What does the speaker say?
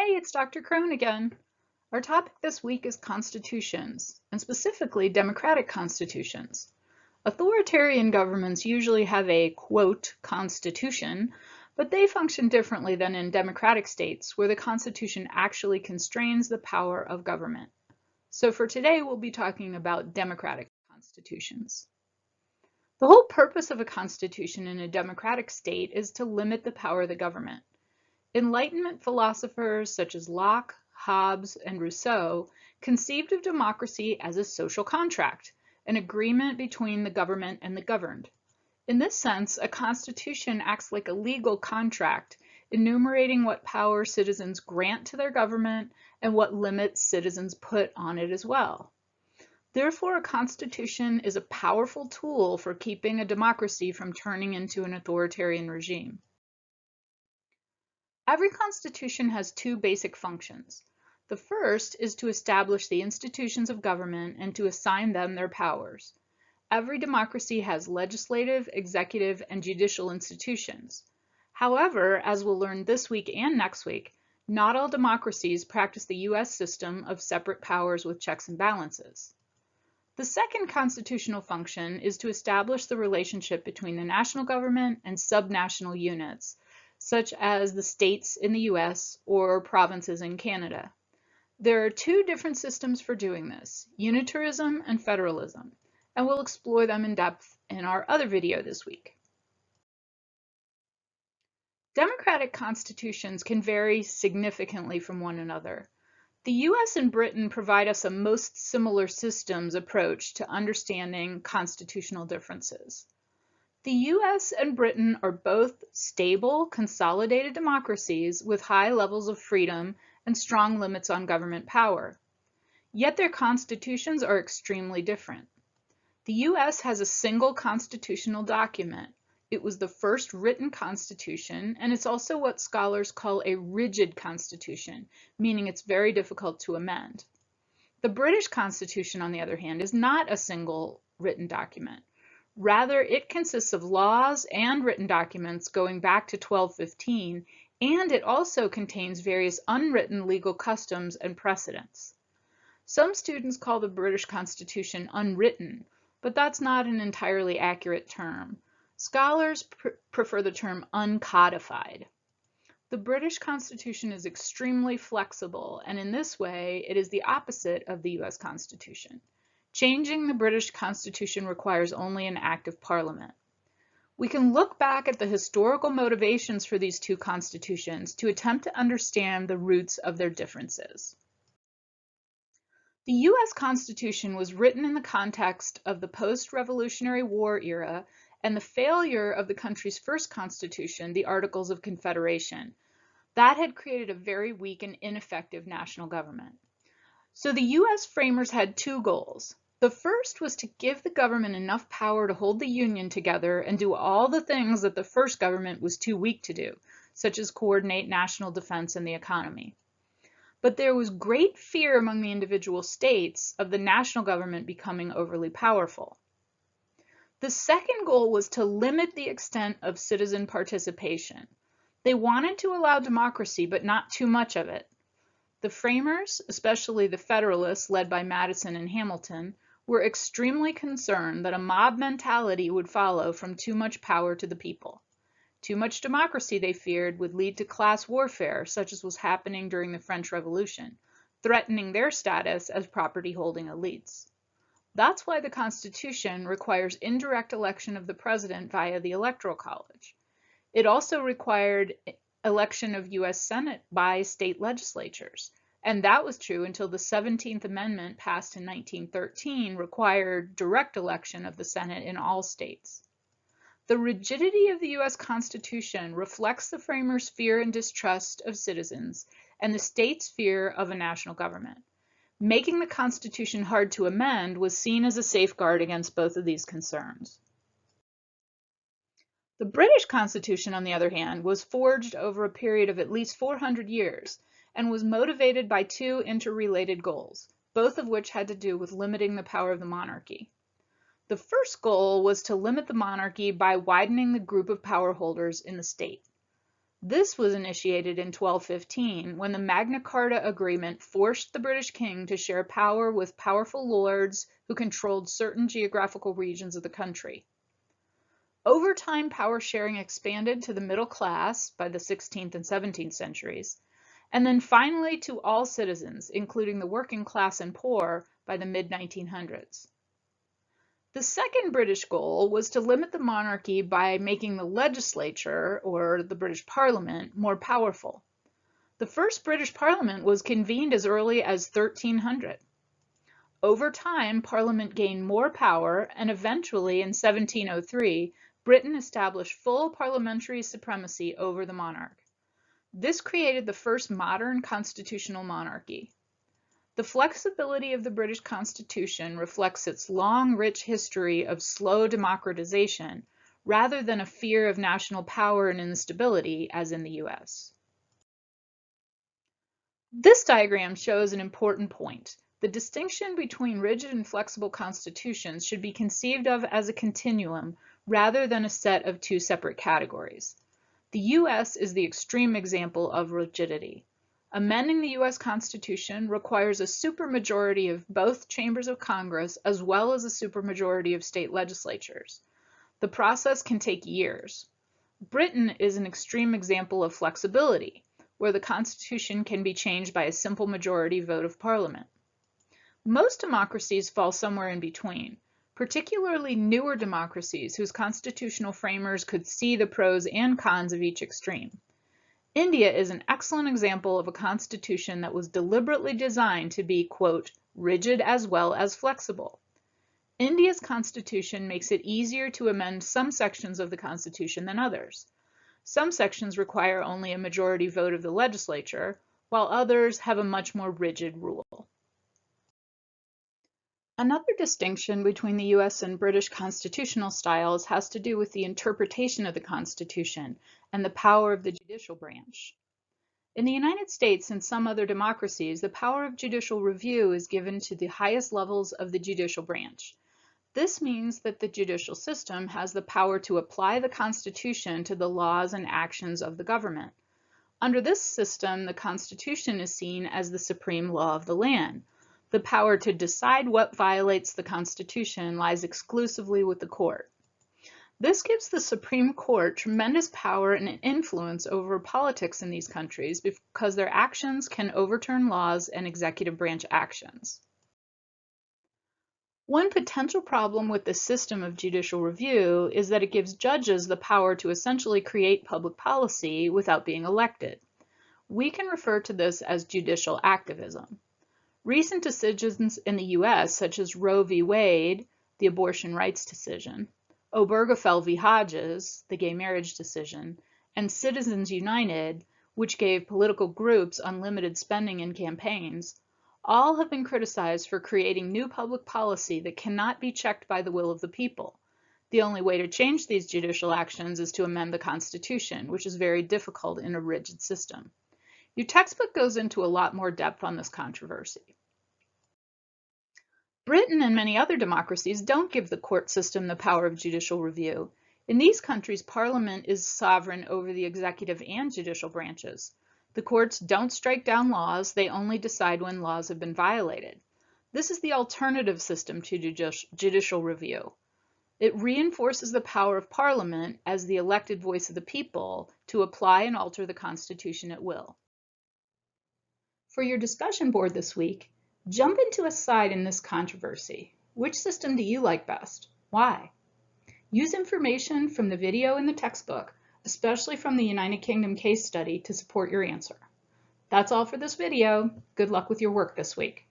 Hey, it's Dr. Crone again. Our topic this week is constitutions, and specifically democratic constitutions. Authoritarian governments usually have a, quote, constitution, but they function differently than in democratic states where the constitution actually constrains the power of government. So for today, we'll be talking about democratic constitutions. The whole purpose of a constitution in a democratic state is to limit the power of the government. Enlightenment philosophers such as Locke, Hobbes, and Rousseau conceived of democracy as a social contract, an agreement between the government and the governed. In this sense, a constitution acts like a legal contract, enumerating what power citizens grant to their government and what limits citizens put on it as well. Therefore, a constitution is a powerful tool for keeping a democracy from turning into an authoritarian regime. Every constitution has two basic functions. The first is to establish the institutions of government and to assign them their powers. Every democracy has legislative, executive, and judicial institutions. However, as we'll learn this week and next week, not all democracies practice the US system of separate powers with checks and balances. The second constitutional function is to establish the relationship between the national government and subnational units, such as the states in the US or provinces in Canada. There are two different systems for doing this, unitarism and federalism, and we'll explore them in depth in our other video this week. Democratic constitutions can vary significantly from one another. The US and Britain provide us a most similar systems approach to understanding constitutional differences. The US and Britain are both stable, consolidated democracies with high levels of freedom and strong limits on government power. Yet their constitutions are extremely different. The US has a single constitutional document. It was the first written constitution, and it's also what scholars call a rigid constitution, meaning it's very difficult to amend. The British Constitution, on the other hand, is not a single written document. Rather, it consists of laws and written documents going back to 1215, and it also contains various unwritten legal customs and precedents. Some students call the British Constitution unwritten, but that's not an entirely accurate term. Scholars prefer the term uncodified. The British Constitution is extremely flexible, and in this way, it is the opposite of the US Constitution. Changing the British Constitution requires only an act of Parliament. We can look back at the historical motivations for these two constitutions to attempt to understand the roots of their differences. The US Constitution was written in the context of the post-Revolutionary War era and the failure of the country's first constitution, the Articles of Confederation. That had created a very weak and ineffective national government. So the US framers had two goals. The first was to give the government enough power to hold the Union together and do all the things that the first government was too weak to do, such as coordinate national defense and the economy. But there was great fear among the individual states of the national government becoming overly powerful. The second goal was to limit the extent of citizen participation. They wanted to allow democracy, but not too much of it. The framers, especially the Federalists led by Madison and Hamilton, were extremely concerned that a mob mentality would follow from too much power to the people. Too much democracy, they feared, would lead to class warfare, such as was happening during the French Revolution, threatening their status as property-holding elites. That's why the Constitution requires indirect election of the president via the Electoral College. It also required election of US Senate by state legislatures. And that was true until the 17th Amendment passed in 1913 required direct election of the Senate in all states. The rigidity of the US Constitution reflects the framers' fear and distrust of citizens and the state's fear of a national government. Making the Constitution hard to amend was seen as a safeguard against both of these concerns. The British Constitution, on the other hand, was forged over a period of at least 400 years and was motivated by two interrelated goals, both of which had to do with limiting the power of the monarchy. The first goal was to limit the monarchy by widening the group of power holders in the state. This was initiated in 1215 when the Magna Carta Agreement forced the British king to share power with powerful lords who controlled certain geographical regions of the country. Over time, power sharing expanded to the middle class by the 16th and 17th centuries, and then finally to all citizens, including the working class and poor, by the mid-1900s. The second British goal was to limit the monarchy by making the legislature, or the British Parliament, more powerful. The first British Parliament was convened as early as 1300. Over time, Parliament gained more power, and eventually, in 1703, Britain established full parliamentary supremacy over the monarch. This created the first modern constitutional monarchy. The flexibility of the British Constitution reflects its long, rich history of slow democratization, rather than a fear of national power and instability, as in the US. This diagram shows an important point. The distinction between rigid and flexible constitutions should be conceived of as a continuum, rather than a set of two separate categories. The US is the extreme example of rigidity. Amending the US Constitution requires a supermajority of both chambers of Congress as well as a supermajority of state legislatures. The process can take years. Britain is an extreme example of flexibility, where the Constitution can be changed by a simple majority vote of Parliament. Most democracies fall somewhere in between, particularly newer democracies whose constitutional framers could see the pros and cons of each extreme. India is an excellent example of a constitution that was deliberately designed to be, quote, rigid as well as flexible. India's constitution makes it easier to amend some sections of the constitution than others. Some sections require only a majority vote of the legislature, while others have a much more rigid rule. Another distinction between the US and British constitutional styles has to do with the interpretation of the Constitution and the power of the judicial branch. In the United States and some other democracies, the power of judicial review is given to the highest levels of the judicial branch. This means that the judicial system has the power to apply the Constitution to the laws and actions of the government. Under this system, the Constitution is seen as the supreme law of the land. The power to decide what violates the Constitution lies exclusively with the court. This gives the Supreme Court tremendous power and influence over politics in these countries because their actions can overturn laws and executive branch actions. One potential problem with the system of judicial review is that it gives judges the power to essentially create public policy without being elected. We can refer to this as judicial activism. Recent decisions in the US, such as Roe v. Wade, the abortion rights decision, Obergefell v. Hodges, the gay marriage decision, and Citizens United, which gave political groups unlimited spending in campaigns, all have been criticized for creating new public policy that cannot be checked by the will of the people. The only way to change these judicial actions is to amend the Constitution, which is very difficult in a rigid system. Your textbook goes into a lot more depth on this controversy. Britain and many other democracies don't give the court system the power of judicial review. In these countries, Parliament is sovereign over the executive and judicial branches. The courts don't strike down laws, they only decide when laws have been violated. This is the alternative system to judicial review. It reinforces the power of Parliament as the elected voice of the people to apply and alter the Constitution at will. For your discussion board this week, jump into a side in this controversy. Which system do you like best? Why? Use information from the video in the textbook, especially from the United Kingdom case study, to support your answer. That's all for this video. Good luck with your work this week.